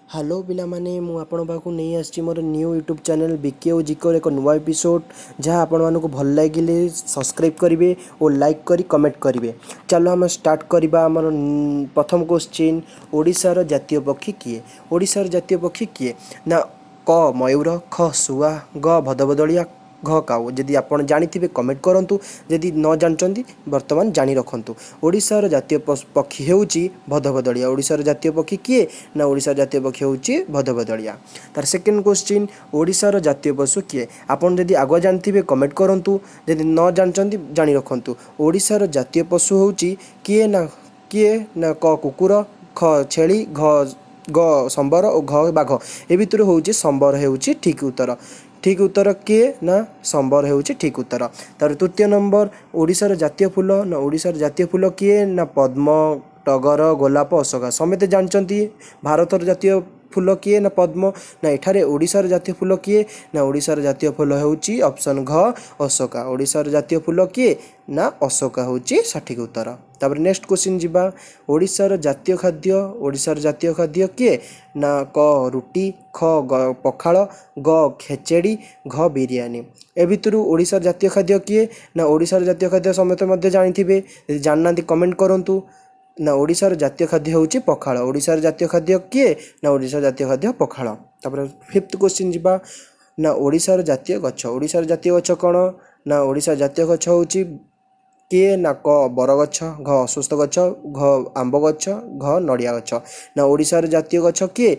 Hello पिला माने मु आपण पाखु नहीं आछि मोर न्यू यूट्यूब चैनल बीके ओ जिकर एक नुआ एपिसोड जहाँ आपण मानक भल लगे सब्सक्राइब करेंगे और लाइक करी कमेंट करेंगे। चलो हम स्टार्ट करवा आमर प्रथम क्वेश्चन ओडिशार जातीय पक्षी किए। ओडिशार जातीय पक्षी किए ना क मयूर, ख शुआ, ग भदभदलिया, घ काऊ। जदि आपण जानिथिबे कमेंट करंतु, जदि न जानचंती वर्तमान जानि रखंतु। ओडिशार जातीय पक्षी हेउची भदभदलिया। ओडिशार जातीय पक्षी किए ना ओडिशार जातीय पक्षी हेउची भदभदलिया। तार सेकेंड क्वेश्चन ओडिशार जातीय पशु किए। आपण जदि आगुआ जानिथिबे कमेंट करंतु, जदि न जानचंती जानि रखंतु। ओडिशार जातीय पशु हेउची किए ना क कुकुर, ख छेली, ग संबर और घ बाघ। ए भितर होउची संबर हेउची ठीक उत्तर। ठीक उत्तर किए ना संबर हेउची ठीक उत्तर। तार तृतीय नंबर ओडिशार जातीय फूल ना ओडिशार जातीय फूल किए ना पद्म, टगर, गोलाप, अशोका। समेत जानचंती भारतर जातीय फूल किए ना पद्म ना एठारे ओडिशार जातीय फूल किए ना ओडिशार जातीय फूल हेउची ऑप्शन घ अशोका। ओडिशार जातीय फूल किए ना अशोका हेउची सठिक उत्तर। तापर नेक्स्ट क्वेश्चन जिबा ओडिशार जातीय खाद्य। ओडिशार जातीय खाद्य किए ना क रुटी, ख पखाल, ग खेचेड़ी, घ बिरयानी। ए भितरु ओडिशार जातीय खाद्य किए ना ओडिशार जातीय खाद्य समेत मध्य जानिथिबे। यदि जाननांती कमेंट करंतु। ना ओडिशार जातीय खाद्य हेउची पखाल। ओडिशार जातीय खाद्य किए ना ओडिशार जातीय खाद्य पखाल। तापर फिफ्थ क्वेश्चन जिबा ना ओडिशार जातीय गछ। ओडिशार जातीय गछ कोन ना ओडिशार जातीय गछ हेउची किए ना क बरगछ, घ अश्वत्थ गछ, घ आंब गछ, घ नड़िया गछ। ना ओडिशार जातीय गछ किए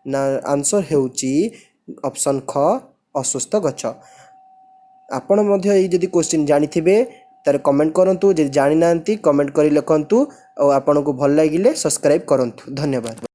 ना आंसर हेउची ऑप्शन ख अश्वत्थ गछ। आपण मध्य एई जदि क्वेश्चन जानिथिबे तार कमेंट करंतु। जदि जानि नांती कमेंट करी लिखंतु और आपनको भल लागिले सब्सक्राइब करंतु। धन्यवाद।